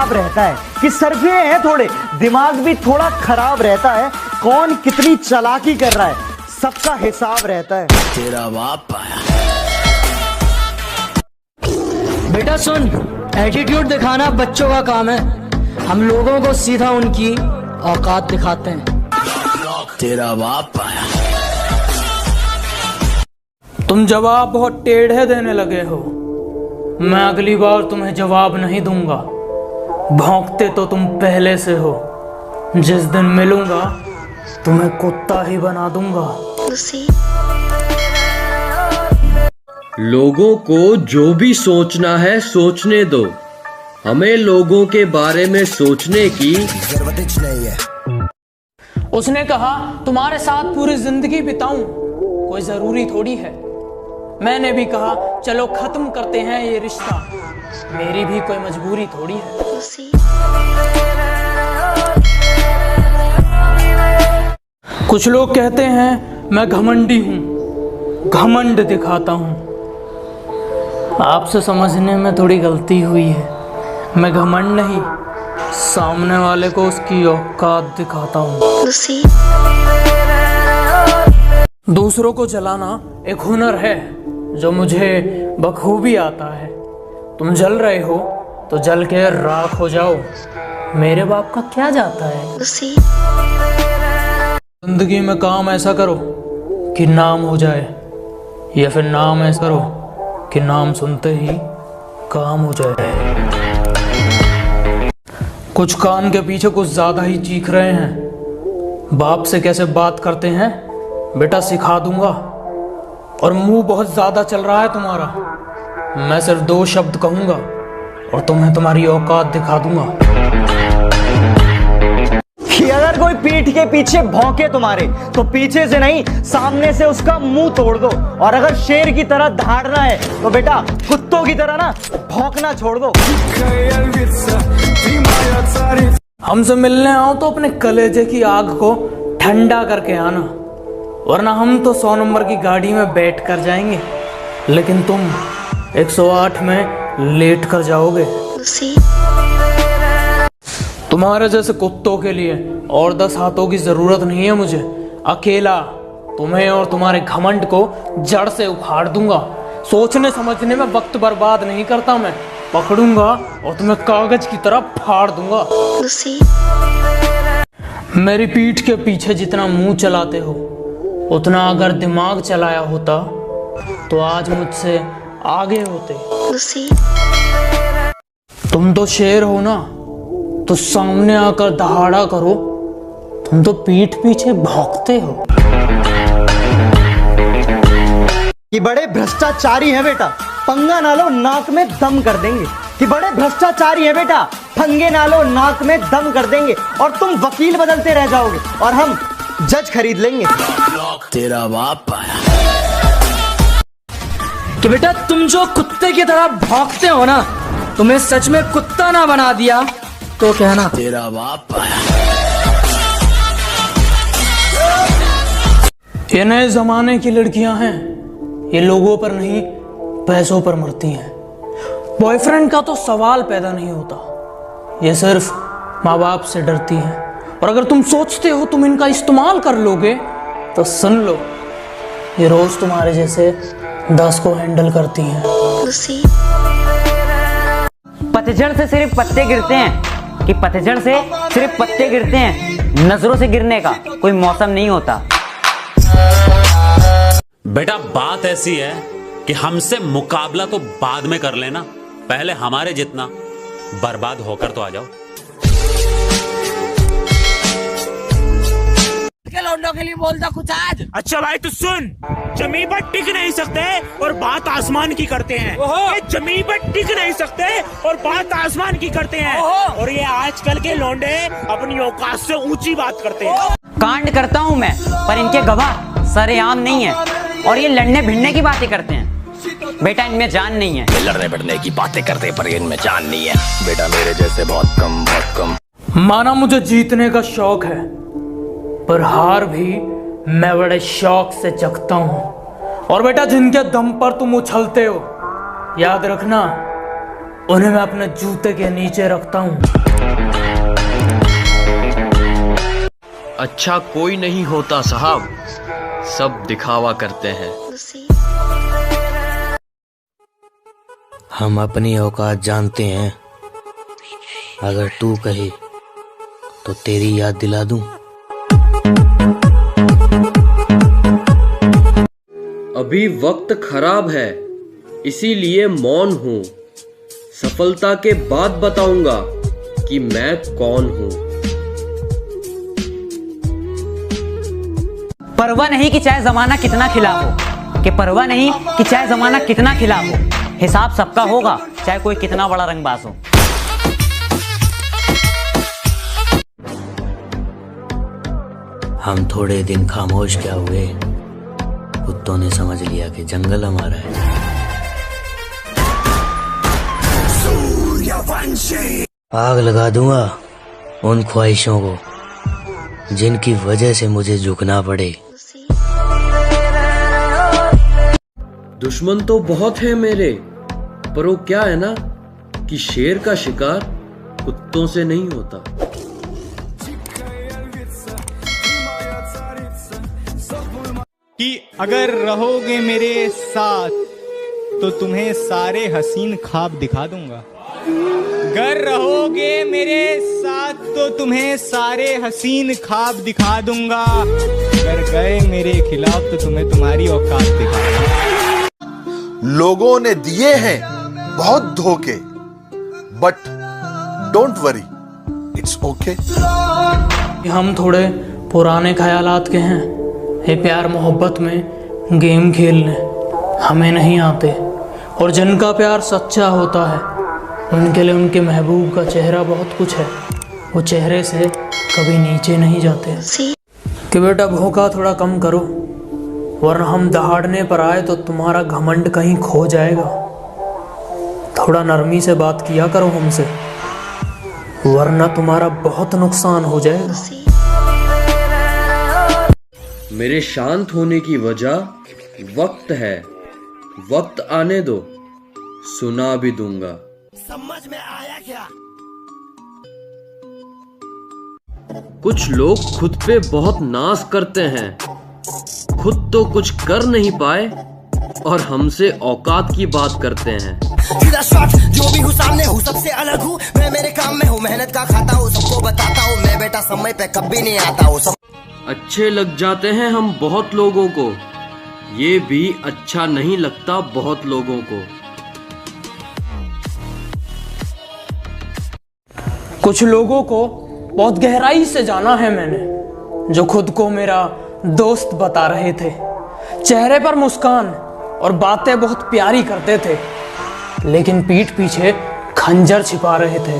खराब रहता है कि सरफे हैं थोड़े, दिमाग भी थोड़ा खराब रहता है। कौन कितनी चालाकी कर रहा है सबका हिसाब रहता है। तेरा बाप आया। बेटा सुन, एटीट्यूड दिखाना बच्चों का काम है, हम लोगों को सीधा उनकी औकात दिखाते हैं। तेरा बाप आया। तुम जवाब बहुत टेढ़े देने लगे हो। मैं अगली बार तुम्हें जवाब नहीं दूंगा। भौंकते तो तुम पहले से हो। जिस दिन मिलूंगा तुम्हें कुत्ता ही बना दूंगा। लोगों को जो भी सोचना है सोचने दो, हमें लोगों के बारे में सोचने की जरूरत नहीं है। उसने कहा तुम्हारे साथ पूरी जिंदगी बिताऊं कोई जरूरी थोड़ी है। मैंने भी कहा चलो खत्म करते हैं ये रिश्ता, मेरी भी कोई मजबूरी थोड़ी है। कुछ लोग कहते हैं मैं घमंडी हूं, घमंड दिखाता हूं। आपसे समझने में थोड़ी गलती हुई है। मैं घमंड नहीं, सामने वाले को उसकी औकात दिखाता हूं। दूसरों को जलाना एक हुनर है जो मुझे बखूबी आता है। तुम जल रहे हो तो जल के राख हो जाओ, मेरे बाप का क्या जाता है। जिंदगी में काम ऐसा करो कि नाम हो जाए, या फिर नाम ऐसा करो कि नाम सुनते ही काम हो जाए। कुछ कान के पीछे कुछ ज्यादा ही चीख रहे हैं। बाप से कैसे बात करते हैं बेटा सिखा दूंगा। और मुंह बहुत ज्यादा चल रहा है तुम्हारा, मैं सिर्फ 2 शब्द कहूंगा और तुम्हें तुम्हारी औकात दिखा दूंगा। कि अगर कोई पीठ के पीछे भौंके तुम्हारे तो पीछे से नहीं सामने से उसका मुंह तोड़ दो। और अगर शेर की तरह दहाड़ना है तो बेटा कुत्तों की तरह ना भौंकना छोड़ दो। हमसे मिलने आओ तो अपने कलेजे की आग को ठंडा करके आना, वरना हम तो 100 नंबर की गाड़ी में बैठ कर जाएंगे, लेकिन तुम 108 में लेट कर जाओगे। तुम्हारे जैसे कुत्तों के लिए और 10 हाथों की जरूरत नहीं है मुझे। अकेला तुम्हें और तुम्हारे घमंड को जड़ से उखाड़ दूंगा। सोचने समझने में वक्त बर्बाद नहीं करता मैं। पकड़ूंगा और तुम्हें कागज की तरह फाड़ दूंगा। मेरी पीठ के पीछे जितना मुंह चलाते हो उतना अगर दिमाग चलाया होता तो आज मुझसे आगे होते। तुम तो शेर हो ना, तो सामने आकर दहाड़ा करो। तुम तो पीठ पीछे भौंकते हो। कि बड़े भ्रष्टाचारी है बेटा, पंगा ना लो नाक में दम कर देंगे। कि बड़े भ्रष्टाचारी है बेटा, पंगे ना लो नाक में दम कर देंगे। और तुम वकील बदलते रह जाओगे और हम जज खरीद लेंगे। तेरा बाप आया। कि बेटा तुम जो कुत्ते की तरह भौंकते हो ना, तुम्हें सच में कुत्ता ना बना दिया तो कहना। तेरा बाप आया। ये नए जमाने की लड़कियां हैं, ये लोगों पर नहीं पैसों पर मरती हैं। बॉयफ्रेंड का तो सवाल पैदा नहीं होता, ये सिर्फ माँ बाप से डरती हैं। और अगर तुम सोचते हो तुम इनका इस्तेमाल कर लोगे तो सुन लो, ये रोज तुम्हारे जैसे 10 को हैंडल करती हैं। पतझड़ से सिर्फ पत्ते गिरते हैं, कि पतझड़ से सिर्फ पत्ते गिरते हैं, नजरों से गिरने का कोई मौसम नहीं होता। बेटा बात ऐसी है कि हमसे मुकाबला तो बाद में कर लेना, पहले हमारे जितना बर्बाद होकर तो आ जाओ। लौंडों के लिए बोलता कुछ आज। अच्छा भाई तो सुन, जमीन पर टिक नहीं सकते और बात आसमान की करते हैं। ये जमीन पर टिक नहीं सकते और बात आसमान की करते हैं। और ये आजकल के लौंडे अपनी औकात से ऊंची बात करते हैं। कांड करता हूँ मैं, पर इनके गवाह सरेआम नहीं है और ये लड़ने भिड़ने की बातें करते हैं। बेटा इनमें जान नहीं है। लड़ने भिड़ने की बातें करते पर इनमें जान नहीं है। बेटा मेरे जैसे बहुत कम। माना मुझे जीतने का शौक है, पर हार भी मैं बड़े शौक से जगता हूं। और बेटा जिनके दम पर तुम उछलते हो, याद रखना उन्हें मैं अपने जूते के नीचे रखता हूँ। अच्छा कोई नहीं होता साहब, सब दिखावा करते हैं। हम अपनी औकात जानते हैं, अगर तू कहे तो तेरी याद दिला दूं। अभी वक्त खराब है, इसीलिए मौन हूँ। सफलता के बाद बताऊंगा कि मैं कौन हूँ। परवाह नहीं कि चाहे जमाना कितना खिलाफ हो, कि परवाह नहीं कि चाहे जमाना कितना खिलाफ हो, हिसाब सबका होगा चाहे कोई कितना बड़ा रंगबाज हो। हम थोड़े दिन खामोश क्या हुए, कुत्तों ने समझ लिया कि जंगल हमारा है। आग लगा दूंगा उन ख्वाहिशों को जिनकी वजह से मुझे झुकना पड़े। दुश्मन तो बहुत है मेरे, पर वो क्या है ना कि शेर का शिकार कुत्तों से नहीं होता। कि अगर रहोगे मेरे साथ तो तुम्हें सारे हसीन ख्वाब दिखा दूंगा। अगर रहोगे मेरे साथ तो तुम्हें सारे हसीन ख्वाब दिखा दूंगा। अगर गए मेरे खिलाफ तो तुम्हें तुम्हारी औकात दिखा दूंगा। लोगों ने दिए हैं बहुत धोखे, but don't worry, it's okay. हम थोड़े पुराने ख्यालात के हैं। ये प्यार मोहब्बत में गेम खेलने हमें नहीं आते, और जिनका प्यार सच्चा होता है उनके लिए उनके महबूब का चेहरा बहुत कुछ है। वो चेहरे से कभी नीचे नहीं जाते। कि बेटा भौंका थोड़ा कम करो, वरना हम दहाड़ने पर आए तो तुम्हारा घमंड कहीं खो जाएगा। थोड़ा नरमी से बात किया करो हमसे, वरना तुम्हारा बहुत नुकसान हो जाएगा। मेरे शांत होने की वजह वक्त है, वक्त आने दो, सुना भी दूंगा। समझ में आया क्या? कुछ लोग खुद पे बहुत नाज करते हैं, खुद तो कुछ कर नहीं पाए और हमसे औकात की बात करते हैं। सीधा शॉट, जो भी हूँ सामने हूँ, सबसे अलग हूँ मैं, मेरे काम में हूँ, मेहनत का खाता हूँ, सबको बताता हूँ मैं, बेटा समय पे कभी नहीं आता हूँ। अच्छे लग जाते हैं हम बहुत लोगों को, ये भी अच्छा नहीं लगता बहुत लोगों को। कुछ लोगों को बहुत गहराई से जाना है मैंने, जो खुद को मेरा दोस्त बता रहे थे। चेहरे पर मुस्कान और बातें बहुत प्यारी करते थे, लेकिन पीठ पीछे खंजर छिपा रहे थे।